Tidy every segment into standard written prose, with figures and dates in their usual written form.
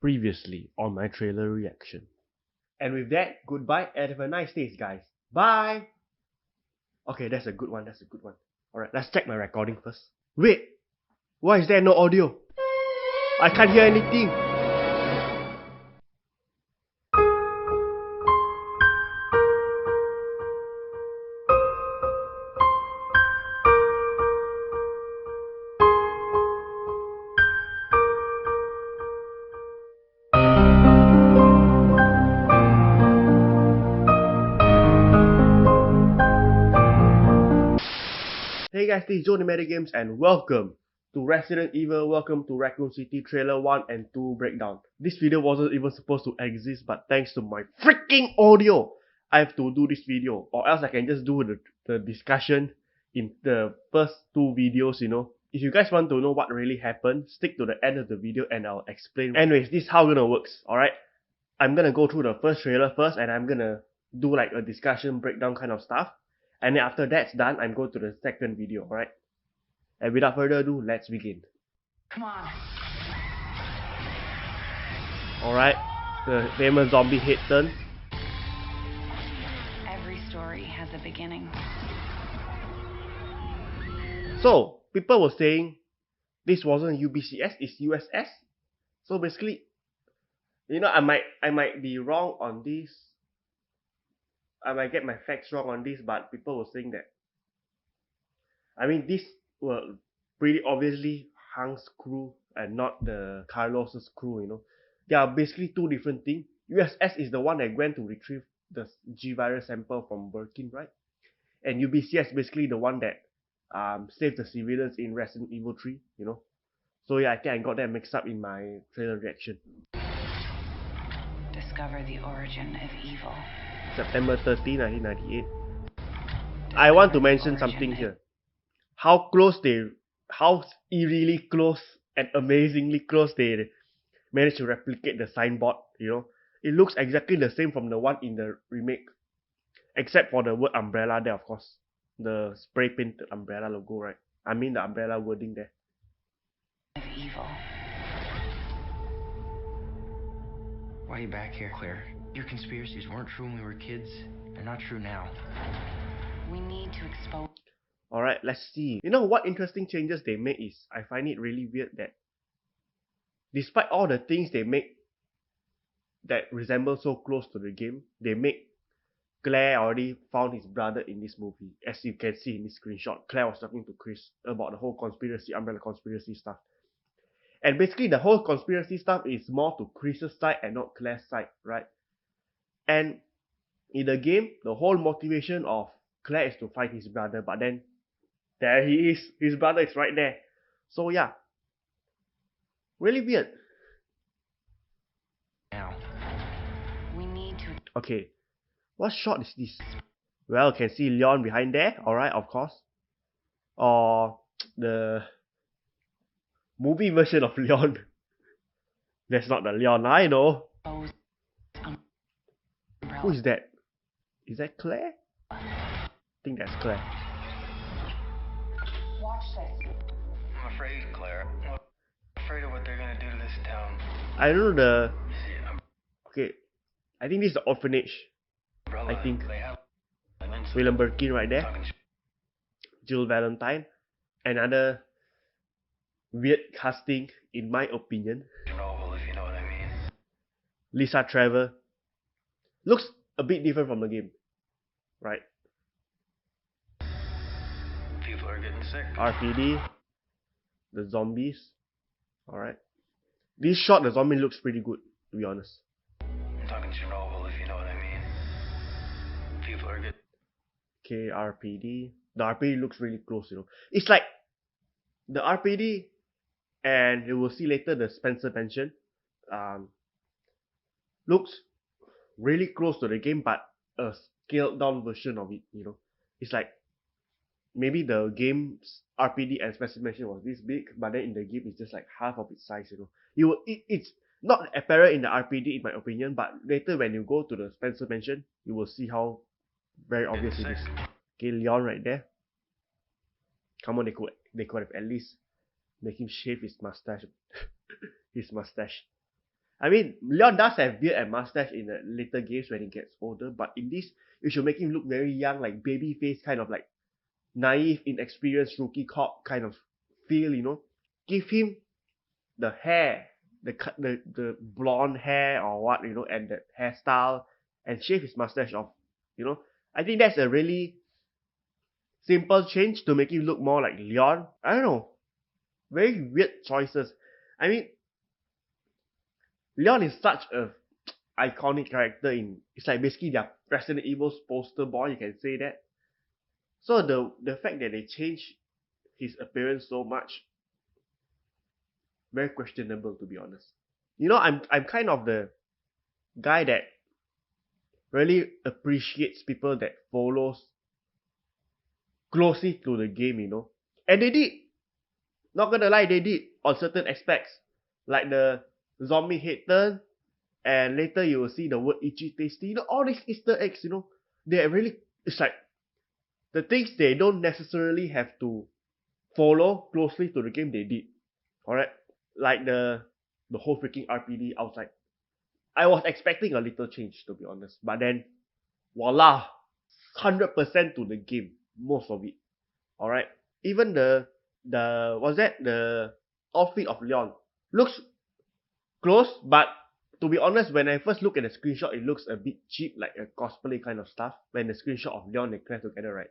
Previously on my trailer reaction. And with that, goodbye and have a nice day, guys. Bye! Okay, that's a good one, Alright, let's check my recording first. Wait! Why is there no audio? I can't hear anything! Hey guys, this is Joenimatic Games and welcome to Resident Evil, welcome to Raccoon City Trailer 1 and 2 Breakdown. This video wasn't even supposed to exist, but thanks to my freaking audio, I have to do this video, or else I can just do the discussion in the first two videos, If you guys want to know what really happened, stick to the end of the video and I'll explain. Anyways, this is how it works, alright? I'm gonna go through the first trailer first and I'm gonna do like a discussion breakdown kind of stuff. And then after that's done, I'm going to the second video, alright? And without further ado, let's begin. Come on. Alright, the famous zombie head turn. Every story has a beginning. So, people were saying this wasn't UBCS, it's USS. So basically, I might be wrong on this. I might get my facts wrong on this, but people were saying that. I mean, this were pretty obviously Hank's crew and not the Carlos's crew, They are basically two different things. USS is the one that went to retrieve the G-Virus sample from Birkin, right? And UBCS basically the one that saved the civilians in Resident Evil 3, So yeah, I think I got that mixed up in my trailer reaction. Discover the origin of evil. September 13, 1998. I want to mention something here. How eerily close and amazingly close they managed to replicate the signboard, It looks exactly the same from the one in the remake. Except for the word umbrella there, of course. The spray painted umbrella logo, right? I mean the umbrella wording there. Of evil. Why are you back here, Claire? Your conspiracies weren't true when we were kids. They're not true now. We need to expose. Alright, let's see. What interesting changes they made is, I find it really weird that despite all the things they make that resemble so close to the game, they make Claire already found his brother in this movie. As you can see in this screenshot, Claire was talking to Chris about the whole conspiracy, umbrella conspiracy stuff. And basically the whole conspiracy stuff is more to Chris's side and not Claire's side, right? And in the game, the whole motivation of Claire is to find his brother, but then there he is, his brother is right there. So yeah, really weird. Now. We need to. Okay, what shot is this? Well, you can see Leon behind there, alright, of course. Or the movie version of Leon. That's not the Leon I know. Who is that? Is that Claire? I think that's Claire. Watch this. I'm afraid, Claire. I'm afraid of what they're gonna do to this town. I don't know Okay, I think this is the orphanage. I think. William Birkin right there. Jill Valentine. Another weird casting, in my opinion. Chernobyl, if you know what I mean. Lisa Trevor. Looks a bit different from the game, right? People are getting sick. RPD. The zombies. Alright. This shot, the zombie looks pretty good, to be honest. I'm talking Chernobyl, if you know what I mean. People are getting... Okay, RPD. The RPD looks really close, It's like the RPD, and you will see later the Spencer Mansion, looks really close to the game, but a scaled down version of it, It's like maybe the game's RPD and Spencer Mansion was this big, but then in the game it's just like half of its size, It's not apparent in the RPD in my opinion, but later when you go to the Spencer Mansion, you will see how very obvious it is. Okay, Leon right there. Come on, they could have at least make him shave his mustache. I mean, Leon does have beard and mustache in the later games when he gets older, but in this, you should make him look very young, like baby face, kind of like naive, inexperienced rookie cop kind of feel, you know. Give him the hair, the blonde hair or what, you know, and the hairstyle, and shave his mustache off, you know. I think that's a really simple change to make him look more like Leon. I don't know, very weird choices. I mean, Leon is such a iconic character in, it's like basically their Resident Evil's poster boy, you can say that. So the fact that they change his appearance so much, very questionable, to be honest. You know, I'm kind of the guy that really appreciates people that follows closely to the game, you know. And they did. Not gonna lie, they did on certain aspects. Like the zombie head turn, and later you will see the word itchy tasty. You know, all these Easter eggs, you know, they are really, it's like the things they don't necessarily have to follow closely to the game, they did. Alright? Like the whole freaking RPD outside. I was expecting a little change, to be honest. But then, voila, 100% to the game, most of it. Alright? Even what's that? The outfit of Leon looks close, but to be honest, when I first look at the screenshot, it looks a bit cheap, like a cosplay kind of stuff. When the screenshot of Leon and Claire together, right?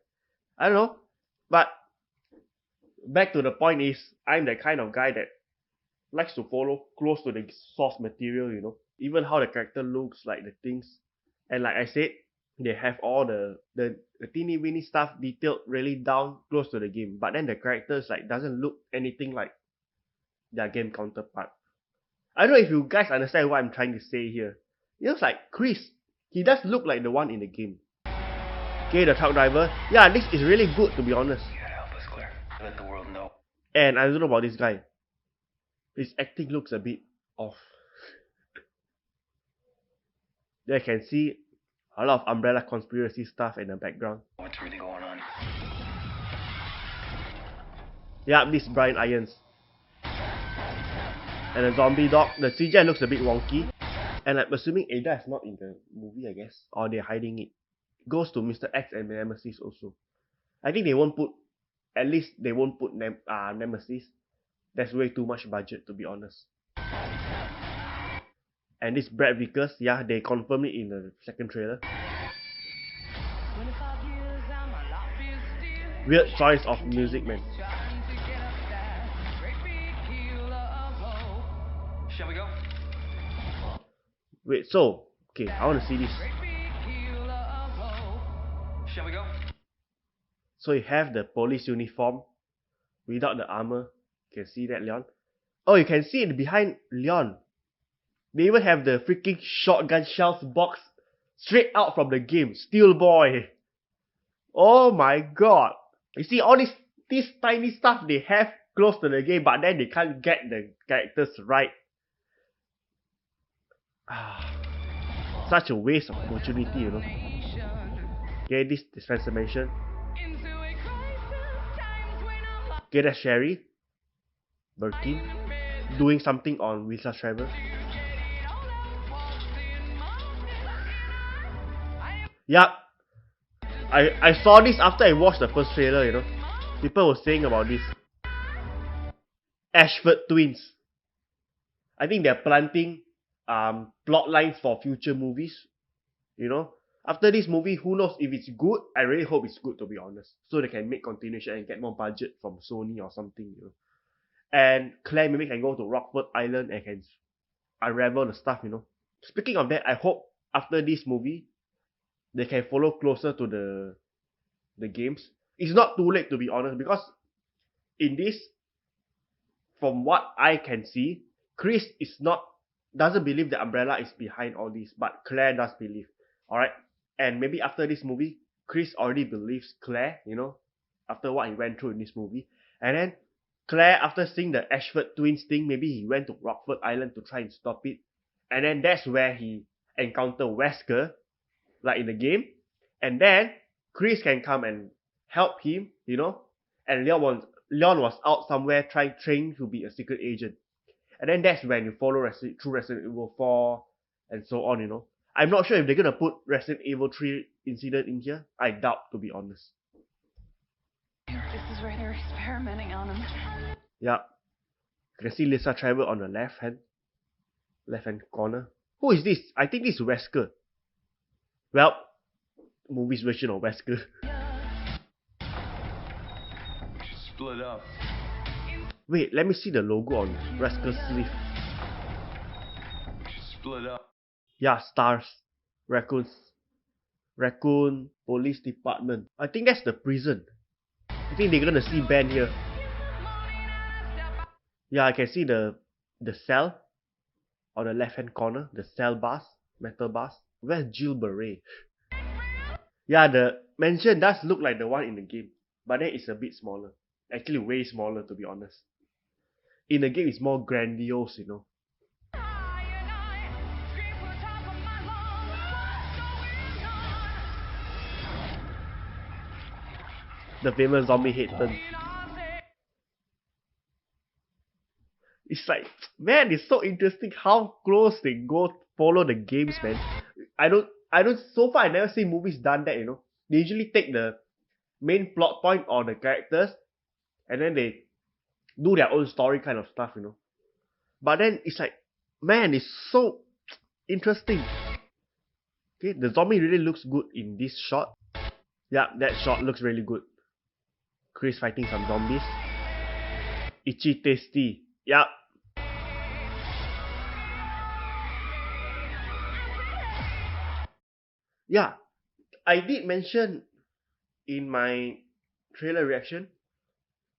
I don't know. But back to the point is, I'm the kind of guy that likes to follow close to the source material, you know. Even how the character looks, like the things. And like I said, they have all the teeny weeny stuff detailed really down close to the game. But then the characters like doesn't look anything like their game counterpart. I don't know if you guys understand what I'm trying to say here. It looks like Chris. He does look like the one in the game. Okay, the truck driver. Yeah, this is really good, to be honest. You gotta help us, Claire. Let the world know. And I don't know about this guy. His acting looks a bit off. There you can see a lot of Umbrella conspiracy stuff in the background. What's really going on? Yeah, this is Brian Irons. And the zombie dog. The CGI looks a bit wonky. And I'm assuming Ada is not in the movie, I guess. Or they're hiding it. Goes to Mr. X and Nemesis also. I think they won't put, at least they won't put Nemesis. That's way too much budget, to be honest. And this Brad Vickers, yeah, they confirmed it in the second trailer. Weird choice of music, man. Shall we go? Wait, so, okay, I want to see this. Shall we go? So you have the police uniform without the armor. You can see that, Leon. Oh, you can see it behind Leon. They even have the freaking shotgun shells box straight out from the game. Steel Boy. Oh my god. You see all this tiny stuff they have close to the game, but then they can't get the characters right. Such a waste of opportunity, you know. Okay, this transformation. Okay, that's Sherry Birkin doing something on Visa Travel. Yup. I saw this after I watched the first trailer, you know. People were saying about this. Ashford twins. I think they're planting plot lines for future movies. You know. After this movie, who knows if it's good? I really hope it's good, to be honest. So they can make continuation and get more budget from Sony or something, you know. And Claire maybe can go to Rockford Island and can unravel the stuff, you know. Speaking of that, I hope after this movie, they can follow closer to the games. It's not too late, to be honest, because in this, from what I can see, Chris doesn't believe the Umbrella is behind all this, but Claire does believe. Alright? And maybe after this movie, Chris already believes Claire, you know, after what he went through in this movie. And then Claire, after seeing the Ashford twins thing, maybe he went to Rockford Island to try and stop it. And then that's where he encountered Wesker, like in the game. And then Chris can come and help him, you know. And Leon was out somewhere trying to be a secret agent. And then that's when you follow through Resident Evil 4 and so on, you know. I'm not sure if they're gonna put Resident Evil 3 incident in here. I doubt, to be honest. This is where they're experimenting on him. Yeah. You can see Lisa Trevor on the left hand corner. Who is this? I think this is Wesker. Well, movie's version of Wesker. Split up. Wait, let me see the logo on Wesker's sleeve. Split up. Yeah, stars. Raccoon Police Department. I think that's the prison. I think they're gonna see Ben here. Yeah, I can see the cell on the left hand corner. The cell bars, metal bars. Where's Jill Beret? Yeah, the mansion does look like the one in the game, but then it's a bit smaller. Actually, way smaller, to be honest. In the game, it's more grandiose, you know. The famous zombie head turn. It's like, man, it's so interesting how close they go follow the games, man. So far I never seen movies done that, you know. They usually take the main plot point or the characters and then they do their own story kind of stuff, you know. But then it's like, man, it's so interesting. Okay, the zombie really looks good in this shot. Yeah, that shot looks really good. Chris fighting some zombies. Itchy tasty. Yeah. Yeah, I did mention in my trailer reaction,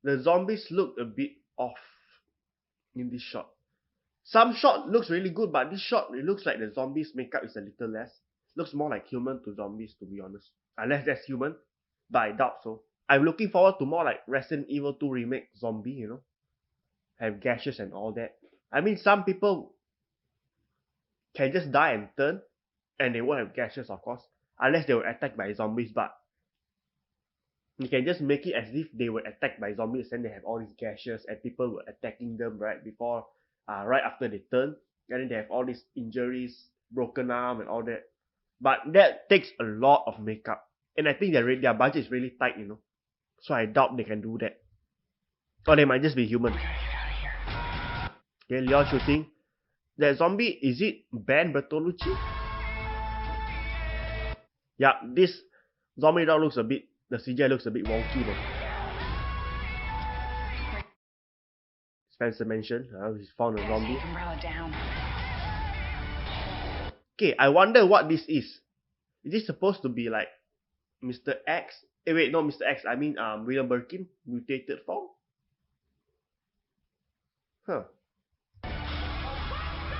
the zombies look a bit off in this shot. Some shot looks really good, but this shot, it looks like the zombies' makeup is a little less. Looks more like human to zombies, to be honest. Unless that's human, but I doubt so. I'm looking forward to more like Resident Evil 2 Remake zombie, you know. Have gashes and all that. I mean, some people can just die and turn, and they won't have gashes, of course. Unless they were attacked by zombies, but you can just make it as if they were attacked by zombies and they have all these gashes and people were attacking them right before, right after they turn. And then they have all these injuries, broken arm and all that. But that takes a lot of makeup. And I think their budget is really tight, you know. So I doubt they can do that. Or they might just be human. Okay, Leon shooting. That zombie, is it Ben Bertolucci? Yeah, this zombie dog looks a bit, the CGI looks a bit wonky though. Spencer mentioned, he found a zombie. Okay, I wonder what this is. Is this supposed to be like Mr. X? Wait, not Mr. X, I mean William Birkin, mutated form? Huh.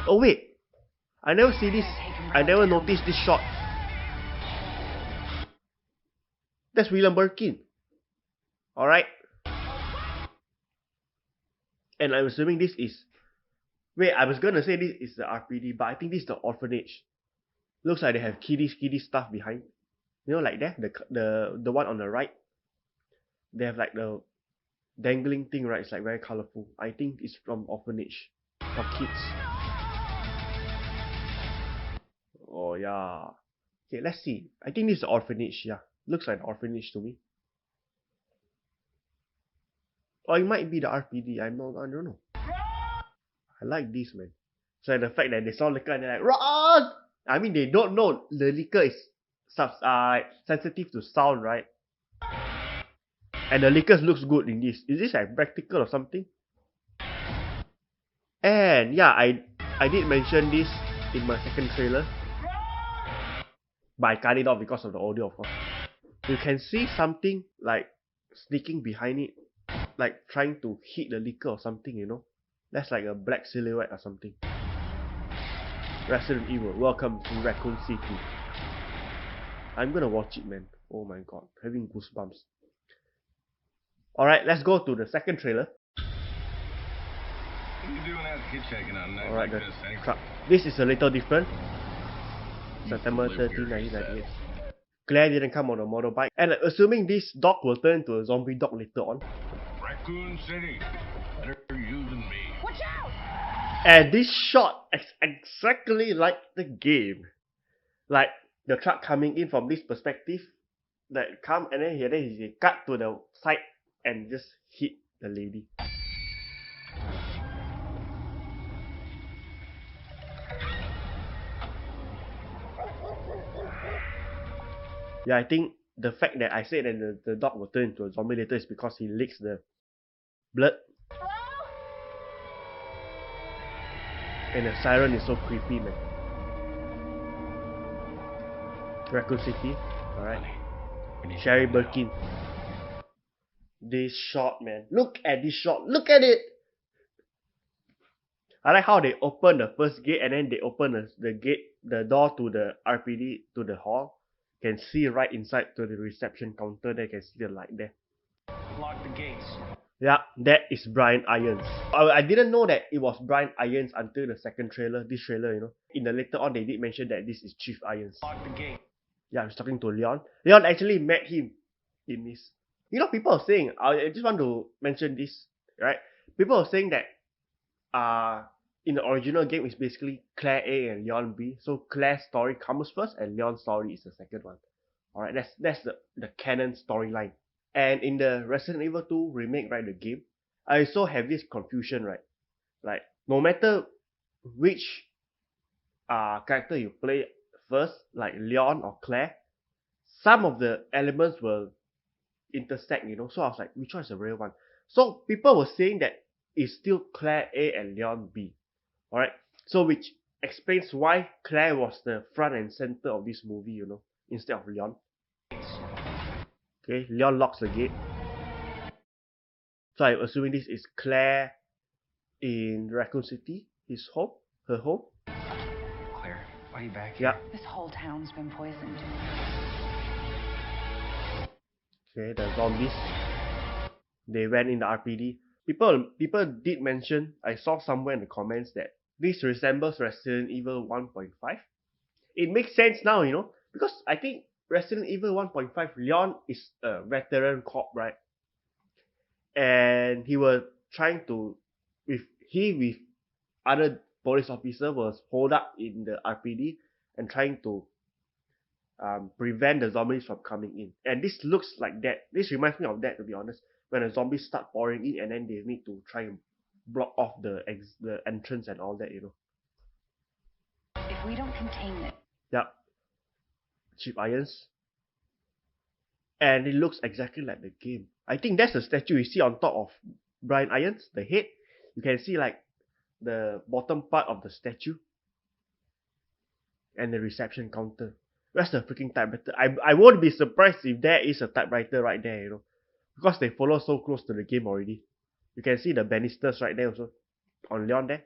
Oh wait, I never see this, I never noticed this shot. That's William Birkin. Alright. And I'm assuming this is... Wait, I was gonna say this is the RPD, but I think this is the orphanage. Looks like they have kiddie stuff behind. You know, like that? The one on the right. They have like the dangling thing, right? It's like very colorful. I think it's from orphanage. For kids. Oh yeah. Okay, let's see. I think this is the orphanage, yeah. Looks like an orphanage to me. Or it might be the RPD. I don't know. I like this, man. So the fact that they saw liquor and they're like, run! I mean, they don't know the liquor is sensitive to sound, right? And the liquor looks good in this. Is this like practical or something? And yeah, I did mention this in my second trailer. But I cut it off because of the audio, of course. You can see something like sneaking behind it, like trying to hit the liquor or something, you know. That's like a black silhouette or something. Resident Evil, welcome to Raccoon City. I'm gonna watch it, man. Oh my god, having goosebumps. Alright, let's go to the second trailer. Alright, the truck. This is a little different. September 13, 1998. Claire didn't come on a motorbike. And assuming this dog will turn into a zombie dog later on. Raccoon City. Better you than me. Watch out! And this shot is exactly like the game. Like the truck coming in from this perspective, that come and then he cut to the side and just hit the lady. Yeah, I think the fact that I said that the dog will turn into a zombie later is because he licks the blood. And the siren is so creepy, man. Raccoon City, alright. Sherry Birkin. This shot, man. Look at this shot. Look at it! I like how they open the first gate and then they open the gate, the door to the RPD, to the hall. Can see right inside to the reception counter. There can see the light there. Lock the gates. Yeah, that is Brian Irons. I didn't know that it was Brian Irons until the second trailer, this trailer, you know. In the later on, they did mention that this is Chief Irons. Lock the gate. Yeah, I was talking to Leon. Leon actually met him in this. You know, people are saying, I just want to mention this, right? People are saying that in the original game, it's basically Claire A and Leon B. So Claire's story comes first and Leon's story is the second one. Alright, that's the canon storyline. And in the Resident Evil 2 remake, right, the game, I also have this confusion, right? Like, no matter which character you play first, like Leon or Claire, some of the elements will intersect, you know. So I was like, which one is the real one? So people were saying that it's still Claire A and Leon B. Alright? So which explains why Claire was the front and center of this movie, you know, instead of Leon. Okay, Leon locks the gate. So I'm assuming this is Claire in Raccoon City, his home, her home. Claire, why are you back here? Yeah. This whole town's been poisoned. Okay, the zombies. They went in the RPD. People did mention, I saw somewhere in the comments that this resembles Resident Evil 1.5. It makes sense now, you know, because I think Resident Evil 1.5, Leon is a veteran cop, right? And he was trying to, with other police officer was holed up in the RPD and trying to prevent the zombies from coming in. And this looks like that. This reminds me of that, to be honest. When the zombies start pouring in and then they need to try and block off the entrance and all that, you know. If we don't contain it, Yep. Cheap irons. And it looks exactly like the game. I think that's the statue you see on top of Brian Irons, the head. You can see like the bottom part of the statue. And the reception counter. Where's the freaking typewriter? I won't be surprised if there is a typewriter right there, you know. Because they follow so close to the game already. You can see the banisters right there also. On Leon there.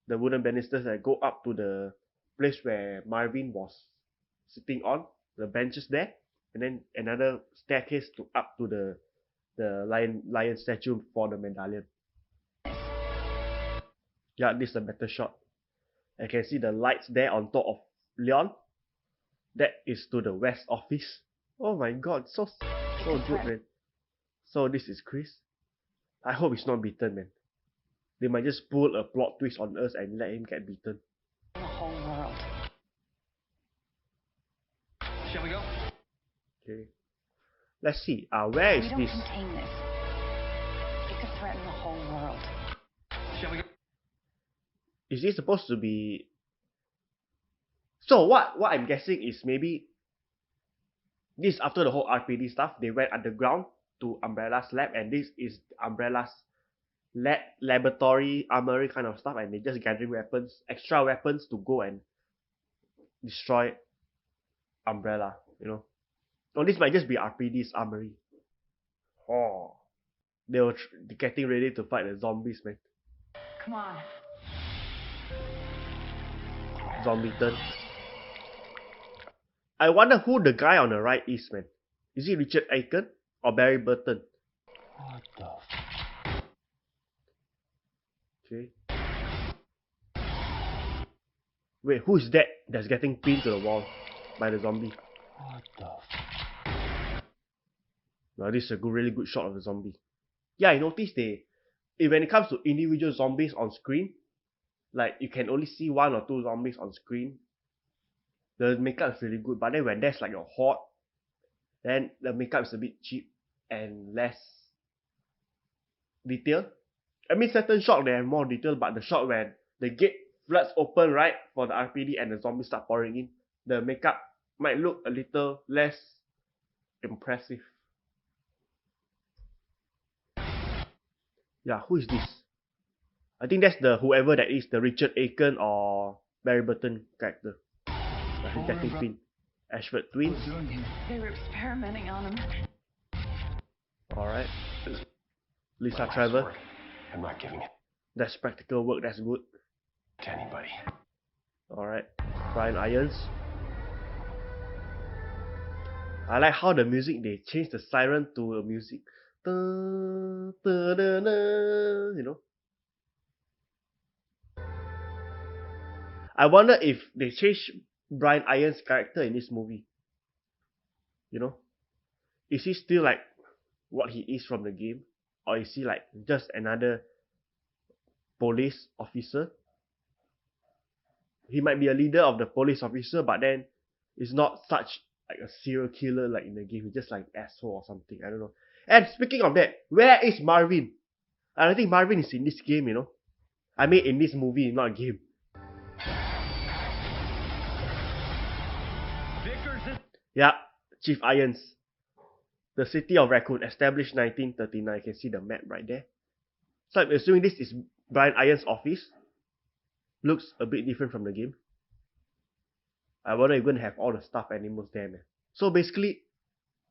The wooden banisters that go up to the place where Marvin was sitting on. The benches there. And then another staircase to up to the lion statue for the medallion. Yeah, this is a better shot. I can see the lights there on top of Leon. That is to the west office. Oh my god, so good, man. So this is Chris. I hope he's not beaten, man. They might just pull a plot twist on us and let him get beaten. the whole world. Shall we go? Okay. Let's see. Where If is we don't this? contain this, it could threaten the whole world. Shall we go? Is this supposed to be... So what I'm guessing is maybe this after the whole RPD stuff, they went underground to Umbrella's lab, and this is Umbrella's laboratory, armory kind of stuff, and they just gathering weapons, extra weapons to go and destroy Umbrella, you know. Or this might just be RPD's armory. Oh. They were getting ready to fight the zombies, man. Come on. Zombie turn. I wonder who the guy on the right is, man. Is it Richard Aiken or Barry Burton? What the Okay. Wait, who is that that's getting pinned to the wall by the zombie? What the Now this is a really good shot of the zombie. Yeah, I noticed when it comes to individual zombies on screen, like you can only see one or two zombies on screen. The makeup is really good, but then when there's like a horde, then the makeup is a bit cheap and less detailed. I mean, certain shots they have more detail, but the shot when the gate floods open, right, for the RPD and the zombies start pouring in, the makeup might look a little less impressive. Yeah, who is this? I think that's the whoever that is, the Richard Aiken or Barry Burton character. The Detective Twin. Ashford twins. They were experimenting on him. Alright. Lisa My life's Trevor. work. I'm not giving it That's practical work, that's good. to anybody. Alright. Brian Irons. I like how the music, they change the siren to a music. You know. I wonder if they change Brian Irons' character in this movie. You know? Is he still like what he is from the game? Or is he like just another police officer? He might be a leader of the police officer, but then it's not such like a serial killer like in the game. He's just like an asshole or something. I don't know. And speaking of that, where is Marvin? I don't think Marvin is in this game, you know. I mean in this movie, not a game. Yeah, Chief Irons. The city of Raccoon, established 1939. You can see the map right there. So I'm assuming this is Brian Irons' office. Looks a bit different from the game. I wonder if you're going to have all the stuffed animals there, man. So basically,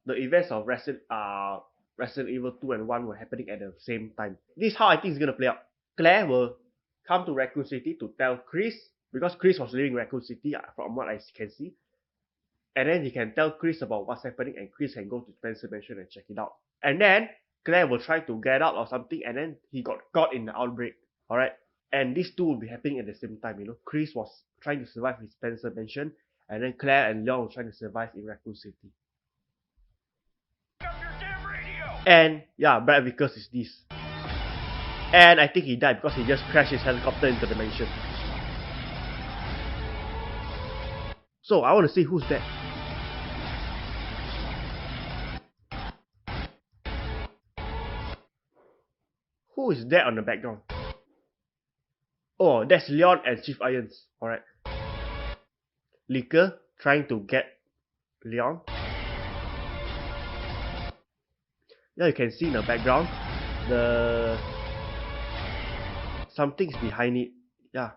the events of Resident Evil 2 and 1 were happening at the same time. This is how I think it's going to play out. Claire will come to Raccoon City to tell Chris, because Chris was living in Raccoon City from what I can see. And then he can tell Chris about what's happening, and Chris can go to Spencer Mansion and check it out. And then Claire will try to get out or something, and then he got caught in the outbreak. Alright? And these two will be happening at the same time, you know. Chris was trying to survive in Spencer Mansion, and then Claire and Leon were trying to survive in Raccoon City. And yeah, Brad Vickers is this. And I think he died because he just crashed his helicopter into the mansion. So I want to see who's that. Who is that on the background? Oh, that's Leon and Chief Irons. Alright. Liquor trying to get Leon. Yeah, you can see in the background something's behind it. Yeah.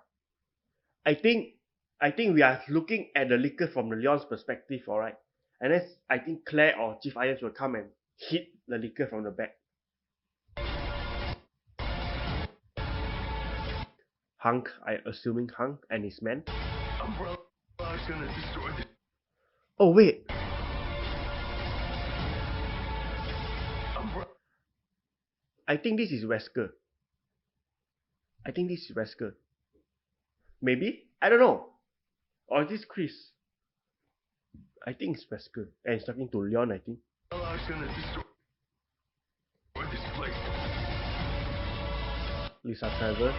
I think we are looking at the Liquor from the Leon's perspective, alright? And then I think Claire or Chief Irons will come and hit the Liquor from the back. Hunk, I assuming Hunk and his men. Oh wait. I think this is Wesker. Maybe? I don't know. Or is this Chris? I think it's Wesker. And he's talking to Leon, I think. Lisa Trevor,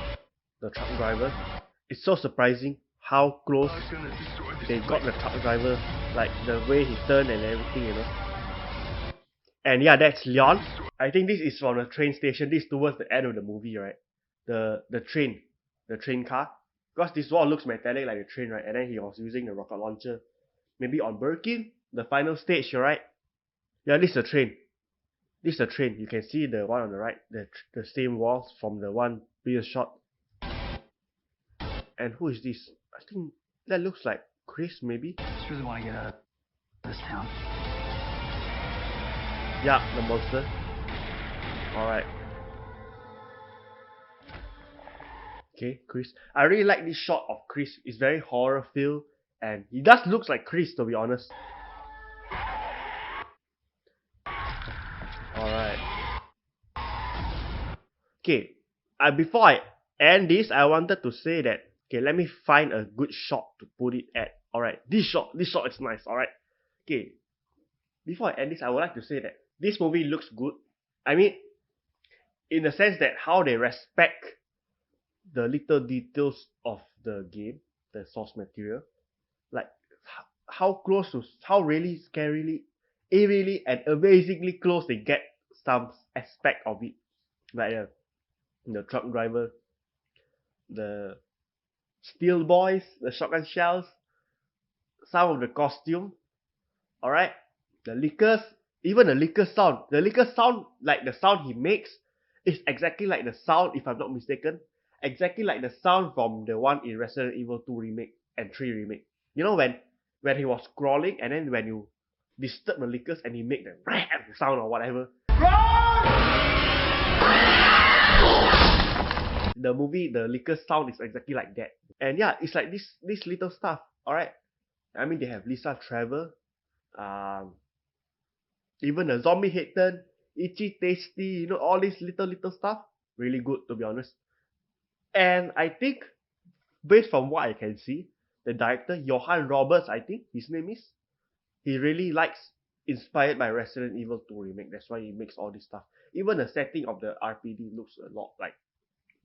the truck driver. It's so surprising how close they got the truck driver. Like the way he turned and everything, you know. And yeah, that's Leon. I think this is from the train station. This is towards the end of the movie, right? The train car. Because this wall looks metallic like a train, right? And then he was using the rocket launcher. Maybe on Birkin, the final stage, right? Yeah, this is a train. You can see the one on the right, the same walls from the one previous shot. And who is this? I think that looks like Chris, maybe? I just really want to get out of this town. Yeah, the monster. Alright. Okay, Chris. I really like this shot of Chris. It's very horror feel, and he does look like Chris, to be honest. Alright. Okay. Before I end this, I wanted to say that, okay, let me find a good shot to put it at. Alright, this shot is nice, alright. Okay. Before I end this, I would like to say that this movie looks good. I mean, in the sense that how they respect the little details of the game, the source material, like how close to, how really scarily, eerily, and amazingly close they get some aspect of it, like the truck driver, the steel boys, the shotgun shells, some of the costume, alright, the liquors, even the liquor sound. The liquor sound, like the sound he makes, is exactly like the sound, if I'm not mistaken, exactly like the sound from the one in Resident Evil 2 remake and 3 remake. You know when he was crawling and then when you disturb the liquors and he make the sound or whatever. The movie, the liquor sound is exactly like that. And yeah, it's like this little stuff, alright? I mean, they have Lisa Trevor, even the zombie head turn, itchy tasty, you know, all this little stuff. Really good, to be honest. And I think, based from what I can see, the director, Johannes Roberts, I think his name is, he really likes, inspired by Resident Evil 2 remake. That's why he makes all this stuff. Even the setting of the RPD looks a lot like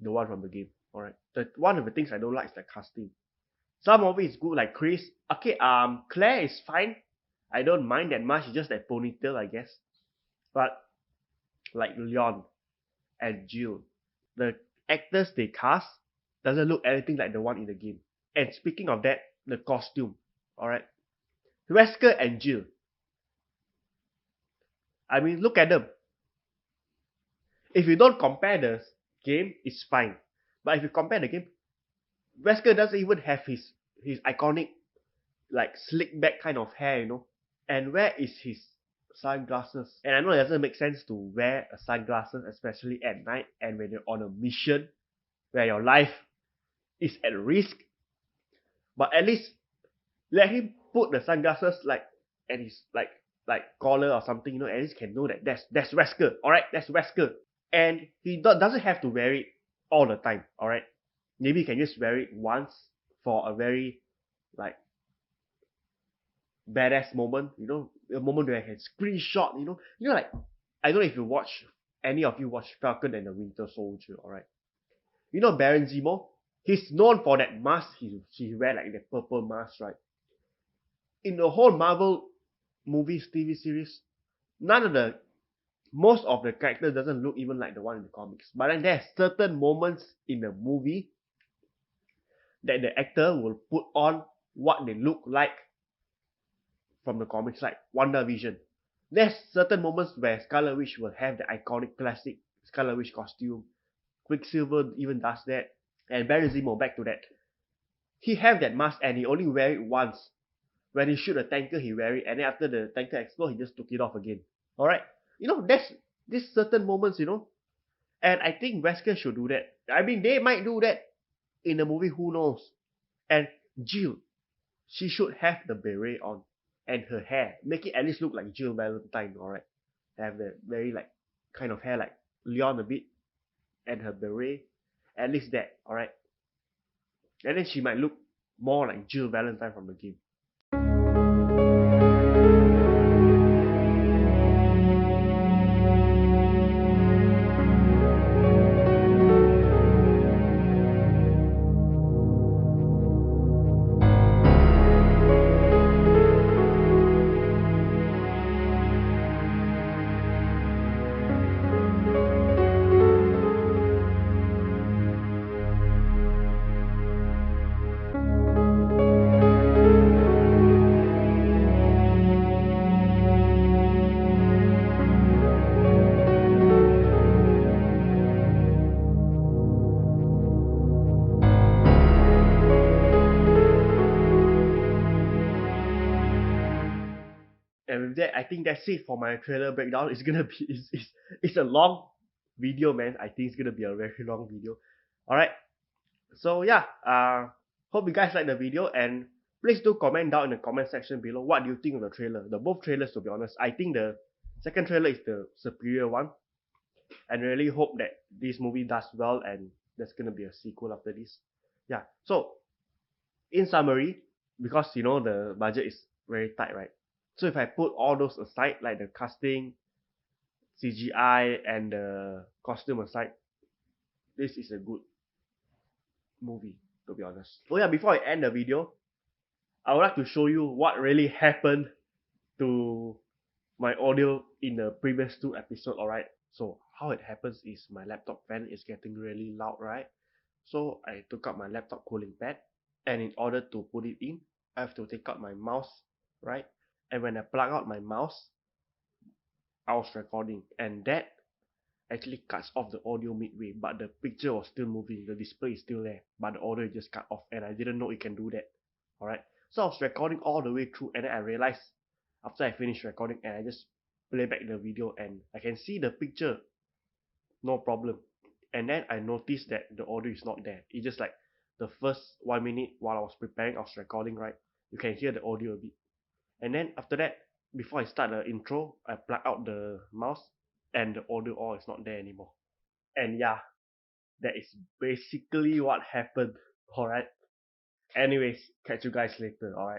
the one from the game. Alright. One of the things I don't like is the casting. Some of it is good, like Chris. Okay, Claire is fine. I don't mind that much. It's just that ponytail, I guess. But like Leon and Jill, the actors they cast doesn't look anything like the one in the game. And speaking of that, the costume. Alright. Wesker and Jill. I mean, look at them. If you don't compare the game, it's fine. But if you compare the game, Wesker doesn't even have his iconic, like, slick back kind of hair, you know. And where is his sunglasses? And I know it doesn't make sense to wear a sunglasses, especially at night and when you're on a mission where your life is at risk. But at least let him put the sunglasses like at his like collar or something, you know. At least can know that that's Wesker. Alright, that's Wesker. And he doesn't have to wear it all the time, alright? Maybe he can just wear it once for a very, like, badass moment, you know, a moment where I can screenshot, you know, like, I don't know if you watch, any of you watch Falcon and the Winter Soldier, alright? You know Baron Zemo? He's known for that mask he wear, like the purple mask, right? In the whole Marvel movies, TV series, most of the characters doesn't look even like the one in the comics. But then there's certain moments in the movie that the actor will put on what they look like from the comics, like WandaVision. There's certain moments where Scarlet Witch will have the iconic classic Scarlet Witch costume. Quicksilver even does that. And Baron Zemo, back to that. He have that mask and he only wear it once. When he shoot a tanker, he wear it, and then after the tanker explodes, he just took it off again. Alright? You know, there's these certain moments, you know. And I think Wesker should do that. I mean, they might do that in the movie, who knows. And Jill, she should have the beret on. And her hair, make it at least look like Jill Valentine, alright? Have the very, like, kind of hair like Leon a bit. And her beret. At least that, alright? And then she might look more like Jill Valentine from the game. And with that, I think that's it for my trailer breakdown. It's gonna be it's a long video, man. I think it's gonna be a very long video. Alright. So yeah, hope you guys like the video, and please do comment down in the comment section below what do you think of the trailer. The both trailers, to be honest. I think the second trailer is the superior one. And really hope that this movie does well and there's gonna be a sequel after this. Yeah. So in summary, because you know the budget is very tight, right? So if I put all those aside, like the casting, CGI, and the costume aside, this is a good movie, to be honest. Oh yeah, before I end the video, I would like to show you what really happened to my audio in the previous two episodes, alright? So how it happens is my laptop fan is getting really loud, right? So I took out my laptop cooling pad, and in order to put it in, I have to take out my mouse, right? And when I plug out my mouse, I was recording, and that actually cuts off the audio midway, but the picture was still moving, the display is still there, but the audio just cut off, and I didn't know it can do that. Alright, so I was recording all the way through, and then I realized after I finished recording, and I just play back the video, and I can see the picture, no problem. And then I noticed that the audio is not there. It's just like the first 1 minute while I was preparing, I was recording, right? You can hear the audio a bit. And then after that, before I start the intro, I plug out the mouse, and the audio all is not there anymore. And yeah, that is basically what happened. Alright. Anyways, catch you guys later. Alright.